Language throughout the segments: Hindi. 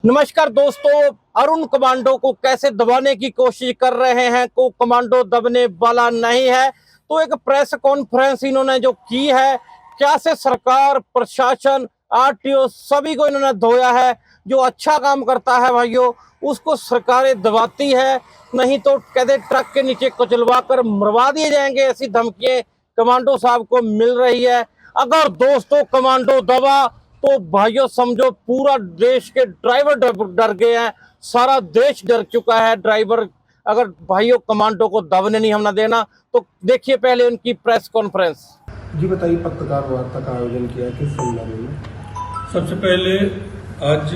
नमस्कार दोस्तों, अरुण कमांडो को कैसे दबाने की कोशिश कर रहे हैं को कमांडो दबने वाला नहीं है। तो एक प्रेस कॉन्फ्रेंस इन्होंने जो की है, क्या से सरकार प्रशासन आरटीओ सभी को इन्होंने धोया है। जो अच्छा काम करता है भाइयों उसको सरकारें दबाती है, नहीं तो कहते ट्रक के नीचे कुचलवा कर मरवा दिए जाएंगे। ऐसी धमकियां कमांडो साहब को मिल रही है। अगर दोस्तों कमांडो दबा तो भाइयों समझो पूरा देश के ड्राइवर डर गए हैं, सारा देश डर चुका है। ड्राइवर अगर भाइयों कमांडो को दबने नहीं हमने देना तो देखिए पहले उनकी प्रेस कॉन्फ्रेंस। जी बताइए, पत्रकार वार्ता का आयोजन किया किस संदर्भ में? सबसे पहले आज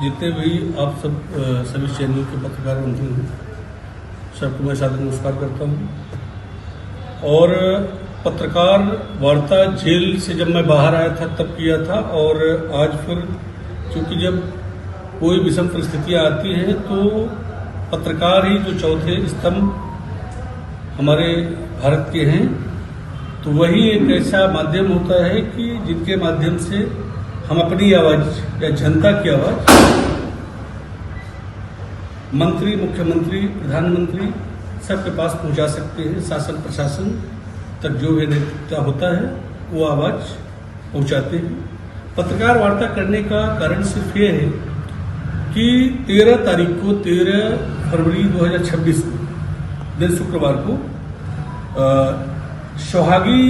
जितने भी आप सभी चैनल के पत्रकार बंधु हैं सबको मैं सादर नमस्कार करता हूँ। और पत्रकार वार्ता जेल से जब मैं बाहर आया था तब किया था, और आज फिर क्योंकि जब कोई विषम परिस्थितियाँ आती हैं तो पत्रकार ही जो चौथे स्तंभ हमारे भारत के हैं, तो वही एक ऐसा माध्यम होता है कि जिनके माध्यम से हम अपनी आवाज या जनता की आवाज मंत्री, मुख्यमंत्री, प्रधानमंत्री सबके पास पहुंचा सकते हैं। शासन प्रशासन तक जो भी नेतृत्व होता है वो आवाज पहुंचाते हैं। पत्रकार वार्ता करने का कारण सिर्फ ये है कि 13 तारीख को 13 फरवरी 2026 को दिन शुक्रवार को सोहागी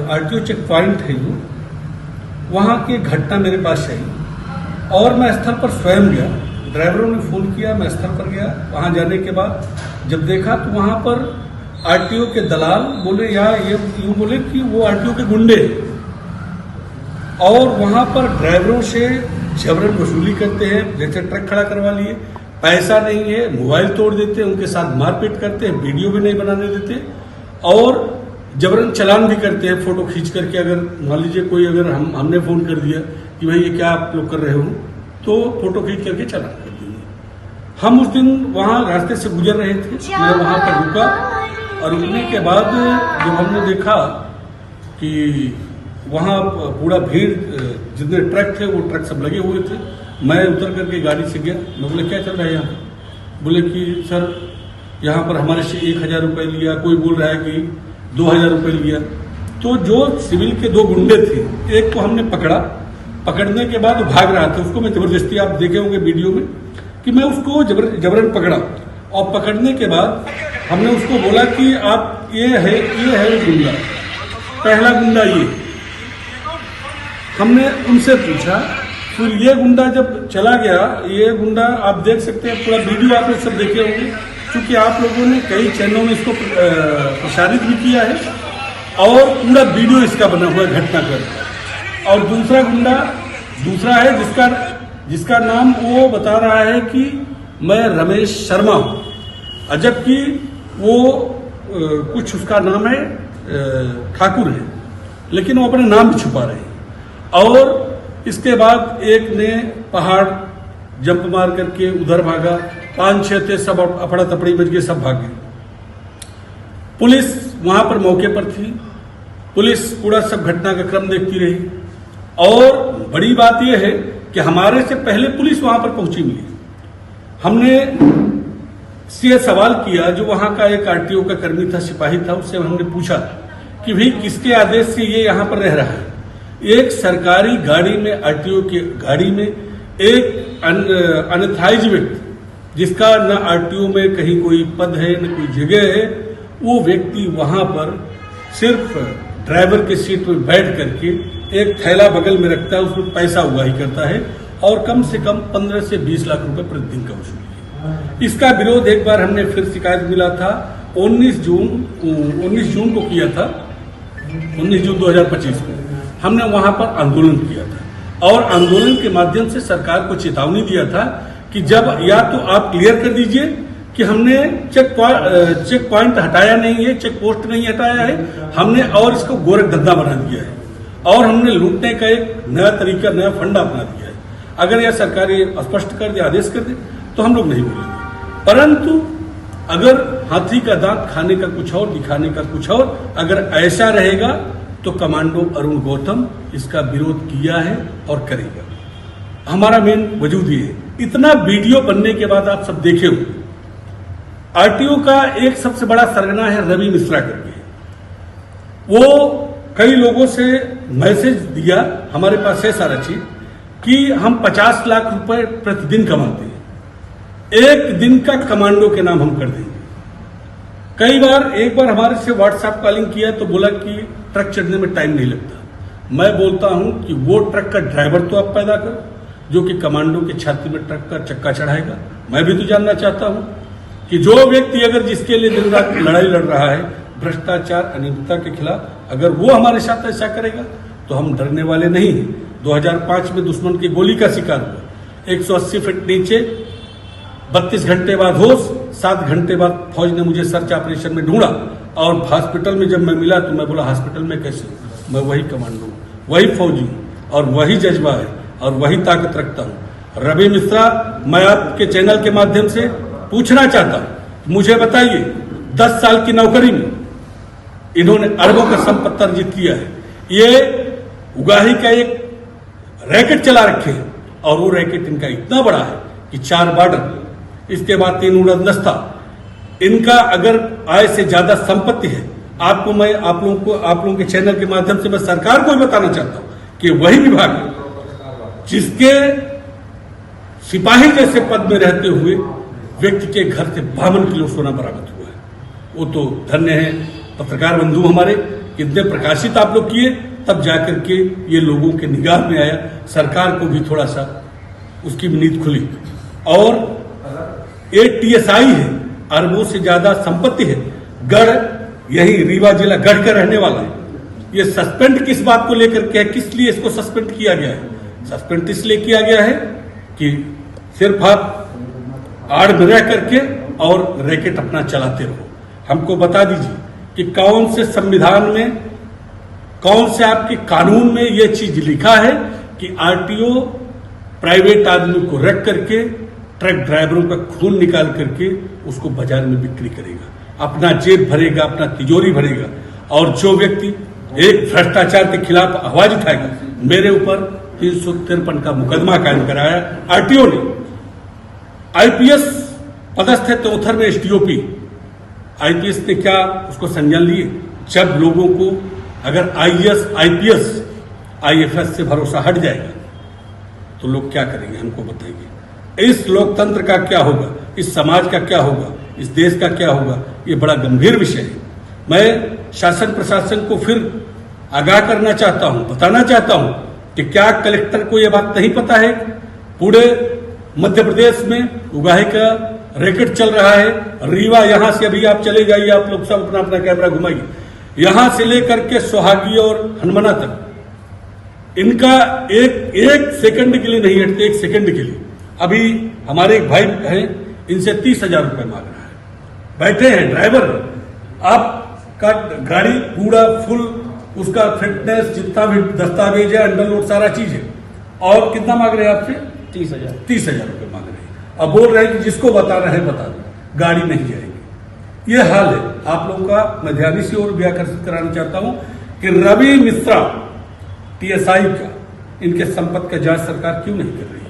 आरटीओ चेक पॉइंट है जो वहाँ की घटना मेरे पास आई और मैं स्थल पर स्वयं गया। ड्राइवरों ने फोन किया, मैं स्थल पर गया। वहाँ जाने के बाद जब देखा तो वहाँ पर आरटीओ के दलाल बोले या ये यूं बोले कि वो आरटीओ के गुंडे, और वहाँ पर ड्राइवरों से जबरन वसूली करते हैं। जैसे ट्रक खड़ा करवा लिए, पैसा नहीं है, मोबाइल तोड़ देते हैं, उनके साथ मारपीट करते हैं, वीडियो भी नहीं बनाने देते और जबरन चालान भी करते हैं फोटो खींच करके। अगर मान लीजिए कोई अगर हमने फोन कर दिया कि भाई ये क्या आप लोग कर रहे हो, तो फोटो खींच करके चालान कर देंगे। हम उस दिन वहाँ रास्ते से गुजर रहे थे, मैं वहाँ पर रुका और रुकने के बाद जब हमने देखा कि वहाँ पूरा भीड़, जितने ट्रक थे वो ट्रक सब लगे हुए थे, मैं उतर करके गाड़ी से गया। मैं बोले क्या चल रहा है यहाँ पर? बोले कि सर यहाँ पर हमारे से 1000 रुपये लिया, कोई बोल रहा है कि 2000 रुपये लिया। तो जो सिविल के 2 गुंडे थे, एक को हमने पकड़ा, पकड़ने के बाद वो भाग रहा था। उसको मैं जबरदस्ती, आप देखे होंगे वीडियो में कि मैं उसको जबरन पकड़ा, और पकड़ने के बाद हमने उसको बोला कि आप ये है वो गुंडा, पहला गुंडा ये। हमने उनसे पूछा, फिर ये गुंडा जब चला गया, ये गुंडा आप देख सकते हैं, पूरा वीडियो आप लोग सब देखे होंगे क्योंकि आप लोगों ने कई चैनलों में इसको प्रसारित भी किया है और पूरा वीडियो इसका बना हुआ है घटना का। और दूसरा गुंडा दूसरा है जिसका नाम वो बता रहा है कि मैं रमेश शर्मा हूं, जबकि वो कुछ उसका नाम है ठाकुर है, लेकिन वो अपने नाम भी छुपा रहे हैं। और इसके बाद एक ने पहाड़ जंप मार करके उधर भागा, 5-6 थे, सब अफड़ा तफड़ी बच गए, सब भागे। पुलिस वहां पर मौके पर थी, पुलिस पूरा सब घटना का क्रम देखती रही। और बड़ी बात यह है कि हमारे से पहले पुलिस वहां पर पहुंची मिली। हमने से सवाल किया, जो वहां का एक आरटीओ का कर्मी था, सिपाही था, उससे हमने पूछा कि भाई किसके आदेश से ये यहाँ पर रह रहा है? एक सरकारी गाड़ी में, आरटीओ की गाड़ी में एक अनथराइज व्यक्ति, जिसका न आरटीओ में कहीं कोई पद है न कोई जगह है, वो व्यक्ति वहां पर सिर्फ ड्राइवर के सीट पर बैठ करके एक थैला बगल में रखता है, उसमें पैसा उगाही करता है और कम से कम 15 से 20 लाख रुपए प्रतिदिन का वसूली है। इसका विरोध एक बार हमने फिर शिकायत मिला था, 19 जून को किया था, 19 जून 2025 को हमने वहां पर आंदोलन किया था और आंदोलन के माध्यम से सरकार को चेतावनी दिया था कि जब या तो आप क्लियर कर दीजिए कि हमने चेक पॉइंट हटाया नहीं है, चेक पोस्ट नहीं हटाया है हमने, और इसको गोरख धंधा बना दिया है और हमने लूटने का एक नया तरीका, नया फंडा अपना दिया है। अगर यह सरकार स्पष्ट कर दे, आदेश कर दे, तो हम लोग नहीं बोलेंगे। परंतु अगर हाथी का दांत खाने का कुछ और, दिखाने का कुछ और, अगर ऐसा रहेगा तो कमांडो अरुण गौतम इसका विरोध किया है और करेगा। हमारा मेन वजूद ये है इतना वीडियो बनने के बाद आप सब देखे हो, आरटीओ का एक सबसे बड़ा सरगना है रवि मिश्रा करके। वो कई लोगों से मैसेज दिया, हमारे पास है सारा चीज, कि हम 50 लाख रुपए प्रतिदिन कमाते हैं, एक दिन का कमांडो के नाम हम कर देंगे। कई बार, एक बार हमारे से व्हाट्सएप कॉलिंग किया तो बोला कि ट्रक चढ़ने में टाइम नहीं लगता। मैं बोलता हूं कि वो ट्रक का ड्राइवर तो आप पैदा करो जो कि कमांडो के छाती में ट्रक का चक्का चढ़ाएगा। मैं भी तो जानना चाहता हूं कि जो व्यक्ति अगर जिसके लिए दिन रात लड़ाई लड़ रहा है भ्रष्टाचार अनियमितता के खिलाफ, अगर वो हमारे साथ ऐसा करेगा तो हम डरने वाले नहीं हैं। 2005 में दुश्मन की गोली का शिकार हुआ, 180 फीट नीचे, 32 घंटे बाद होश, 7 घंटे बाद फौज ने मुझे सर्च ऑपरेशन में ढूंढा और हॉस्पिटल में जब मैं मिला तो मैं बोला हॉस्पिटल में कैसे? मैं वही कमांडो हूं, वही फौजी हूं और वही जज्बा है और वही ताकत रखता हूं। रवि मिश्रा, मैं आपके चैनल के माध्यम से पूछना चाहता हूं, मुझे बताइए 10 साल की नौकरी में इन्होंने अरबों का संपत्ति अर्जित किया है। ये उगाही का एक रैकेट चला रखे हैं और वो रैकेट इनका इतना बड़ा है कि 4 बॉर्डर, इसके बाद 3 उड़न दस्ता, इनका अगर आय से ज्यादा संपत्ति है। आपको मैं आप लोगों के चैनल के माध्यम से मैं सरकार को भी बताना चाहता हूं कि वही विभाग है जिसके सिपाही जैसे पद में रहते हुए व्यक्ति के घर से 52 किलो सोना बरामद हुआ है। वो तो धन्य है पत्रकार बंधु हमारे, कितने प्रकाशित आप लोग किए, तब जाकर के ये लोगों के निगाह में आया। सरकार को भी थोड़ा सा उसकी नींद खुली। और ये टीएसआई है, अरबों से ज्यादा संपत्ति है, गढ़, यही रीवा जिला गढ़ का रहने वाला है। ये सस्पेंड किस बात को लेकर के है, किस लिए इसको सस्पेंड किया गया है? सस्पेंड इसलिए किया गया है कि सिर्फ आप आड़ में रह करके और रैकेट अपना चलाते रहो। हमको बता दीजिए कि कौन से संविधान में, कौन से आपके कानून में यह चीज लिखा है कि आरटीओ प्राइवेट आदमी को रख करके ट्रक ड्राइवरों का खून निकाल करके उसको बाजार में बिक्री करेगा, अपना जेब भरेगा, अपना तिजोरी भरेगा। और जो व्यक्ति एक भ्रष्टाचार के खिलाफ आवाज उठाएगा, मेरे ऊपर 353 का मुकदमा कायम कराया आरटीओ ने। आईपीएस पदस्थ है तोथर में एसडीओपी, आईपीएस ने क्या उसको संज्ञान लिए? जब लोगों को अगर आईएएस, आईपीएस, आईएफएस से भरोसा हट जाएगा तो लोग क्या करेंगे? हमको बताइए। इस लोकतंत्र का क्या होगा? इस समाज का क्या होगा? इस देश का क्या होगा? ये बड़ा गंभीर विषय है। मैं शासन प्रशासन को फिर आगाह करना चाहता हूं, बताना चाहता हूं कि क्या कलेक्टर को यह बात नहीं पता है? पूरे मध्य प्रदेश में उगाही का रैकेट चल रहा है। रीवा, यहां से अभी आप चले जाइए, आप लोग सब अपना अपना कैमरा घुमाइए, यहां से लेकर के सोहागी और हनुमाना तक इनका एक सेकंड के लिए नहीं हटते, 1 सेकंड के लिए। अभी हमारे एक भाई हैं, इनसे 30,000 रुपए मांग रहा है, बैठे हैं ड्राइवर, आपका गाड़ी पूरा फुल, उसका फिटनेस, जितना भी दस्तावेज है, अंडरलोड, सारा चीज है। और कितना मांग रहे हैं आपसे? 30,000 रुपए मांग रहे हैं। अब बोल रहे हैं कि जिसको बता रहे हैं बता दो, गाड़ी नहीं जाएगी। ये हाल है। आप लोगों का मैं ध्यान से और भी आकर्षित कराना चाहता हूं कि रवि मिश्रा टीएसआई का, इनके संपत्ति का जांच सरकार क्यों नहीं कर रही है?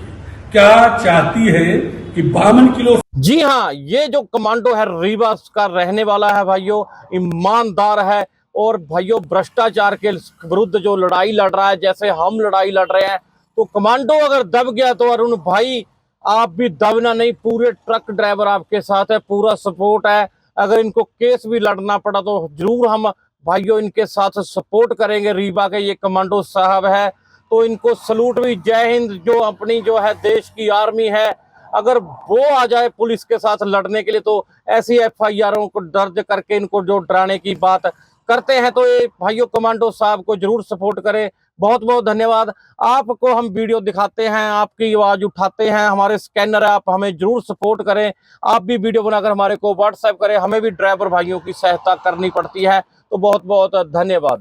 क्या चाहती है कि 52 किलो? जी हाँ, ये जो कमांडो है रीवा का रहने वाला है भाइयों, ईमानदार है और भाइयों भ्रष्टाचार के विरुद्ध जो लड़ाई लड़ रहा है, जैसे हम लड़ाई लड़ रहे हैं, तो कमांडो अगर दब गया तो अरुण भाई आप भी दबना नहीं। पूरे ट्रक ड्राइवर आपके साथ है, पूरा सपोर्ट है। अगर इनको केस भी लड़ना पड़ा तो जरूर हम भाइयों इनके साथ सपोर्ट करेंगे। रीवा के ये कमांडो साहब है, तो इनको सलूट भी। जय हिंद। जो अपनी जो है देश की आर्मी है, अगर वो आ जाए पुलिस के साथ लड़ने के लिए तो ऐसी एफआईआरों को दर्ज करके इनको जो डराने की बात करते हैं, तो ये भाइयों कमांडो साहब को जरूर सपोर्ट करें। बहुत बहुत धन्यवाद। आपको हम वीडियो दिखाते हैं, आपकी आवाज उठाते हैं, हमारे स्कैनर है, आप हमें जरूर सपोर्ट करें। आप भी वीडियो बनाकर हमारे को व्हाट्सएप करें, हमें भी ड्राइवर भाइयों की सहायता करनी पड़ती है। तो बहुत बहुत धन्यवाद।